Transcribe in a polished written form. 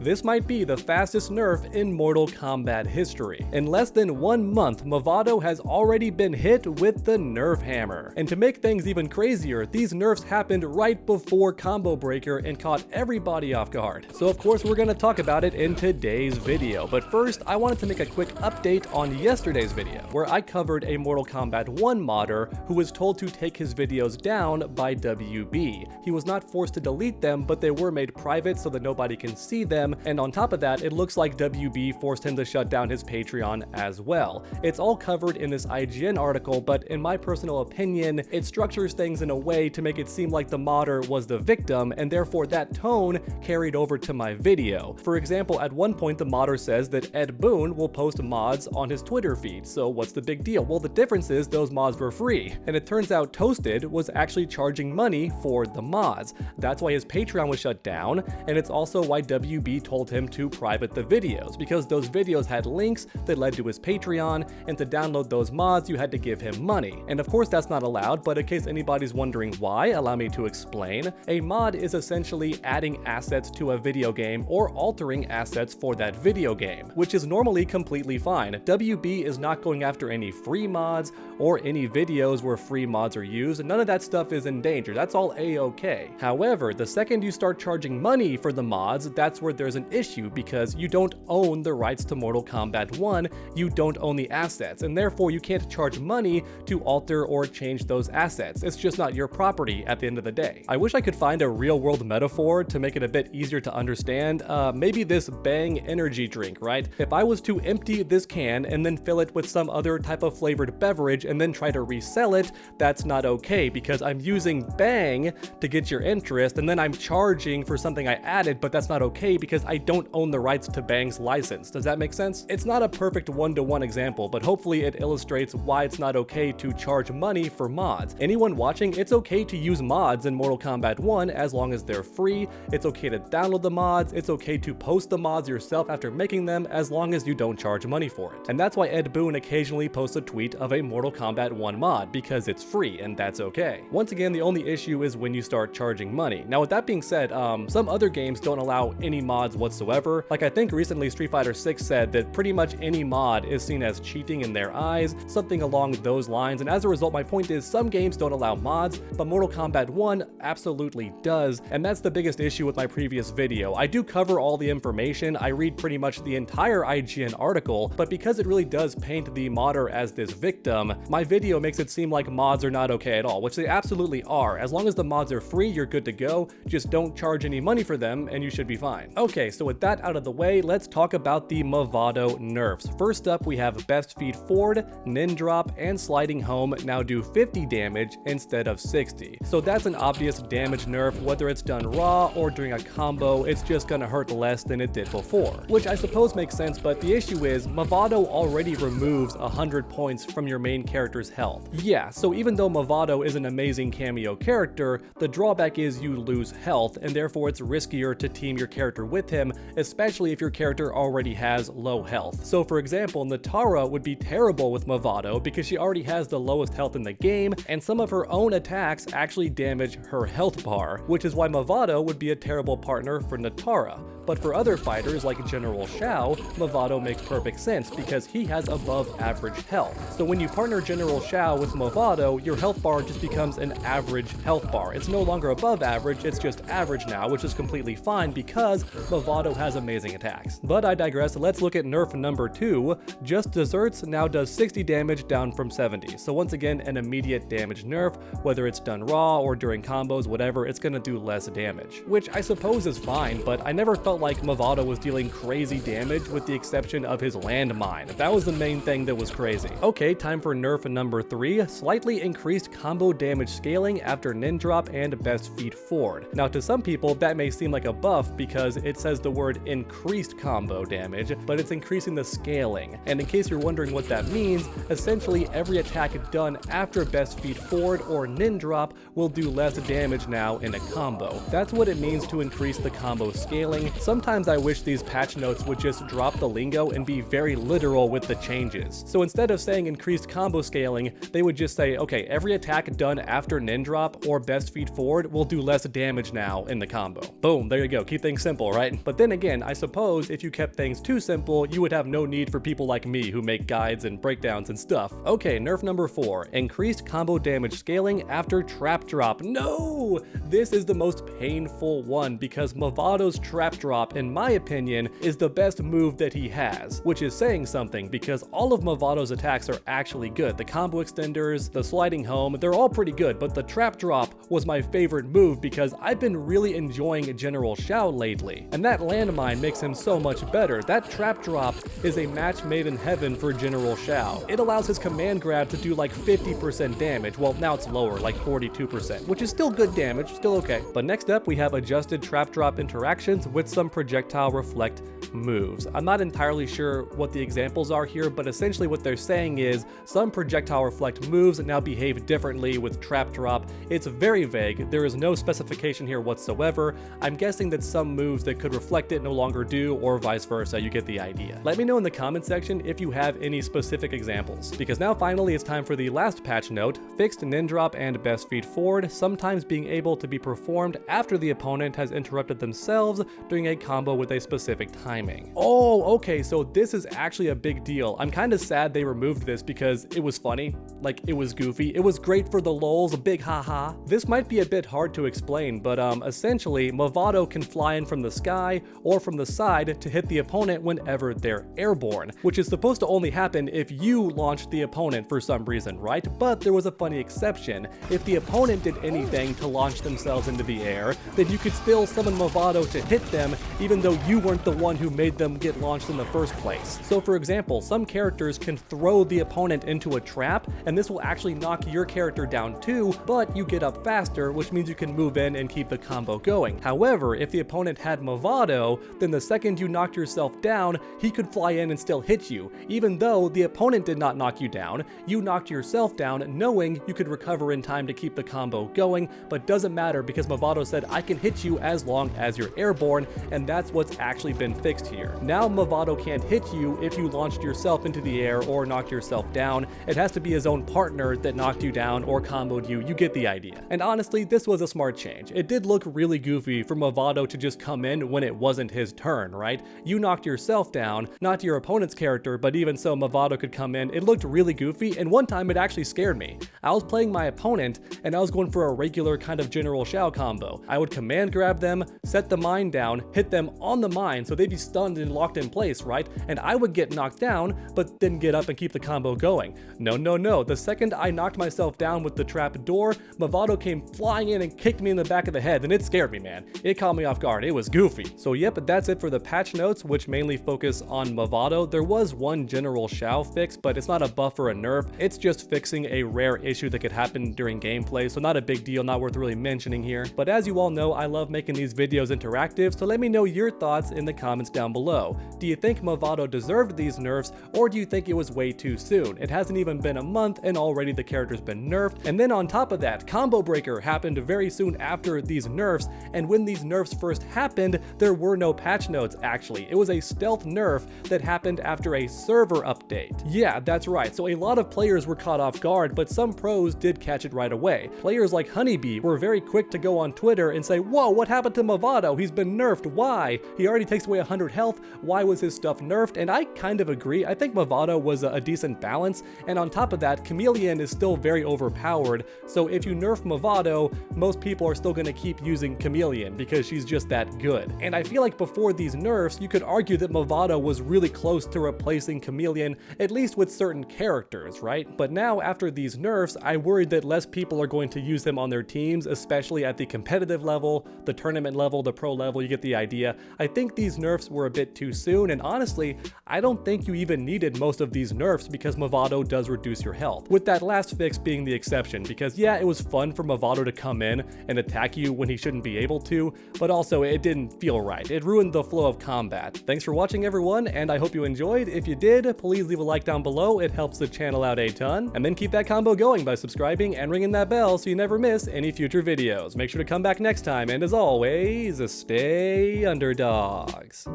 This might be the fastest nerf in Mortal Kombat history. In less than 1 month, Mavado has already been hit with the nerf hammer. And to make things even crazier, these nerfs happened right before Combo Breaker and caught everybody off guard. So of course we're gonna talk about it in today's video, but first I wanted to make a quick update on yesterday's video, where I covered a Mortal Kombat 1 modder who was told to take his videos down by WB. He was not forced to delete them, but they were made private so that nobody can see them. And on top of that, it looks like WB forced him to shut down his Patreon as well. It's all covered in this IGN article, but in my personal opinion, it structures things in a way to make it seem like the modder was the victim, and therefore that tone carried over to my video. For example, at one point the modder says that Ed Boon will post mods on his Twitter feed, so what's the big deal? Well, the difference is those mods were free, and it turns out Toasted was actually charging money for the mods. That's why his Patreon was shut down, and it's also why WB told him to private the videos, because those videos had links that led to his Patreon, and to download those mods you had to give him money. And of course that's not allowed, but in case anybody's wondering why, allow me to explain. A mod is essentially adding assets to a video game or altering assets for that video game, which is normally completely fine. WB is not going after any free mods or any videos where free mods are used. None of that stuff is in danger. That's all a-okay. However, the second you start charging money for the mods, that's where there's an issue, because you don't own the rights to Mortal Kombat 1, you don't own the assets, and therefore you can't charge money to alter or change those assets. It's just not your property at the end of the day. I wish I could find a real world metaphor to make it a bit easier to understand. Maybe this Bang energy drink, right? If I was to empty this can and then fill it with some other type of flavored beverage and then try to resell it, that's not okay, because I'm using Bang to get your interest, and then I'm charging for something I added, but that's not okay because I don't own the rights to Bang's license. Does that make sense? It's not a perfect one-to-one example, but hopefully it illustrates why it's not okay to charge money for mods. Anyone watching, it's okay to use mods in Mortal Kombat 1 as long as they're free. It's okay to download the mods. It's okay to post the mods yourself after making them as long as you don't charge money for it. And that's why Ed Boon occasionally posts a tweet of a Mortal Kombat 1 mod, because it's free and that's okay. Once again, the only issue is when you start charging money. Now with that being said, some other games don't allow any mods whatsoever. Like I think recently Street Fighter 6 said that pretty much any mod is seen as cheating in their eyes, something along those lines, and as a result my point is some games don't allow mods, but Mortal Kombat 1 absolutely does, and that's the biggest issue with my previous video. I do cover all the information, I read pretty much the entire IGN article, but because it really does paint the modder as this victim, my video makes it seem like mods are not okay at all, which they absolutely are. As long as the mods are free, you're good to go, just don't charge any money for them and you should be fine. Okay, so with that out of the way, let's talk about the Mavado nerfs. First up, we have best feed forward, nin drop, and sliding home now do 50 damage instead of 60. So that's an obvious damage nerf. Whether it's done raw or during a combo, it's just gonna hurt less than it did before, which I suppose makes sense, but the issue is Mavado already removes 100 points from your main character's health. Yeah, so even though Mavado is an amazing cameo character, the drawback is you lose health, and therefore it's riskier to team your character with him, especially if your character already has low health. So for example, Natara would be terrible with Mavado because she already has the lowest health in the game, and some of her own attacks actually damage her health bar, which is why Mavado would be a terrible partner for Natara. But for other fighters like General Shao, Mavado makes perfect sense because he has above average health. So when you partner General Shao with Mavado, your health bar just becomes an average health bar. It's no longer above average, it's just average now, which is completely fine because Mavado has amazing attacks. But I digress, let's look at nerf number 2. Just Desserts now does 60 damage down from 70. So once again, an immediate damage nerf, whether it's done raw or during combos, whatever, it's gonna do less damage. Which I suppose is fine, but I never felt like Mavado was dealing crazy damage with the exception of his landmine. That was the main thing that was crazy. Okay, time for nerf number 3, slightly increased combo damage scaling after nin drop and best feed forward. Now to some people that may seem like a buff because it says the word increased combo damage, but it's increasing the scaling. And in case you're wondering what that means, essentially every attack done after best feed forward or nin drop will do less damage now in a combo. That's what it means to increase the combo scaling. Sometimes I wish these patch notes would just drop the lingo and be very literal with the changes. So instead of saying increased combo scaling, they would just say, okay, every attack done after nin drop or best feed forward will do less damage now in the combo. Boom, there you go. Keep things simple, right? right? But then again, I suppose if you kept things too simple, you would have no need for people like me who make guides and breakdowns and stuff. Okay, nerf number 4, increased combo damage scaling after trap drop. No! This is the most painful one because Mavado's trap drop, in my opinion, is the best move that he has, which is saying something because all of Mavado's attacks are actually good. The combo extenders, the sliding home, they're all pretty good, but the trap drop was my favorite move because I've been really enjoying General Shao lately, and that landmine makes him so much better. That trap drop is a match made in heaven for General Shao. It allows his command grab to do like 50% damage. Well, now it's lower, like 42%, which is still good damage, still okay. But next up, we have adjusted trap drop interactions with some projectile reflect moves. I'm not entirely sure what the examples are here, but essentially what they're saying is some projectile reflect moves now behave differently with trap drop. It's very vague. There is no specification here whatsoever. I'm guessing that some moves that could reflect it no longer do, or vice versa. You get the idea. Let me know in the comment section if you have any specific examples, because now finally it's time for the last patch note: fixed nin drop and best feet forward, sometimes being able to be performed after the opponent has interrupted themselves during a combo with a specific timing. Oh, okay, so this is actually a big deal. I'm kind of sad they removed this because it was funny, like it was goofy, it was great for the lols, a big haha. This might be a bit hard to explain, but essentially Mavado can fly in from the sky or from the side to hit the opponent whenever they're airborne, which is supposed to only happen if you launched the opponent for some reason, right? But there was a funny exception. If the opponent did anything to launch themselves into the air, then you could still summon Mavado to hit them even though you weren't the one who made them get launched in the first place. So for example, some characters can throw the opponent into a trap, and this will actually knock your character down too, but you get up faster, which means you can move in and keep the combo going. However, if the opponent had Mavado, then the second you knocked yourself down, he could fly in and still hit you. Even though the opponent did not knock you down, you knocked yourself down knowing you could recover in time to keep the combo going, but doesn't matter because Mavado said I can hit you as long as you're airborne, and that's what's actually been fixed here. Now Mavado can't hit you if you launched yourself into the air or knocked yourself down. It has to be his own partner that knocked you down or comboed you. You get the idea. And honestly, this was a smart change. It did look really goofy for Mavado to just come in when it wasn't his turn, right? You knocked yourself down, not your opponent's character, but even so Mavado could come in. It looked really goofy, and one time it actually scared me. I was playing my opponent and I was going for a regular kind of General Shao combo. I would command grab them, set the mine down, hit them on the mine so they'd be stunned and locked in place, right? And I would get knocked down, but then get up and keep the combo going. No. The second I knocked myself down with the trap door, Mavado came flying in and kicked me in the back of the head, and it scared me, man. It caught me off guard. It was goofy. So yep, that's it for the patch notes, which mainly focus on Mavado. There was one General Shao fix, but it's not a buff or a nerf. It's just fixing a rare issue that could happen during gameplay, so not a big deal, not worth really mentioning here. But as you all know, I love making these videos interactive, so let me know your thoughts in the comments down below. Do you think Mavado deserved these nerfs, or do you think it was way too soon? It hasn't even been a month and already the character's been nerfed. And then on top of that, Combo Breaker happened very soon after these nerfs, and when these nerfs first happened, there were no patch notes actually. It was a stealth nerf that happened after a server update. Yeah, that's right. So a lot of players were caught off guard, but some pros did catch it right away. Players like Honeybee were very quick to go on Twitter and say, whoa, what happened to Mavado? He's been nerfed. Why? He already takes away 100 health. Why was his stuff nerfed? And I kind of agree. I think Mavado was a decent balance, and on top of that, Chameleon is still very overpowered, so if you nerf Mavado, most people are still going to keep using Chameleon because she's just that good. And I feel like before these nerfs, you could argue that Mavado was really close to replacing Chameleon, at least with certain characters, right? But now after these nerfs, I worried that less people are going to use them on their teams, especially at the competitive level, the tournament level, the pro level. You get the idea. I think these nerfs were a bit too soon, and honestly, I don't think you even needed most of these nerfs because Mavado does reduce your health, with that last fix being the exception, because yeah, it was fun for Mavado to come in and attack you when he shouldn't be able to, but also it didn't feel right. It ruined the flow of combat. Thanks for watching everyone, and I hope you enjoyed. If you did, please leave a like down below. It helps the channel out a ton, and then keep that combo going by subscribing and ringing that bell so you never miss any future videos. Make sure to come back next time, and as always, stay underdogs.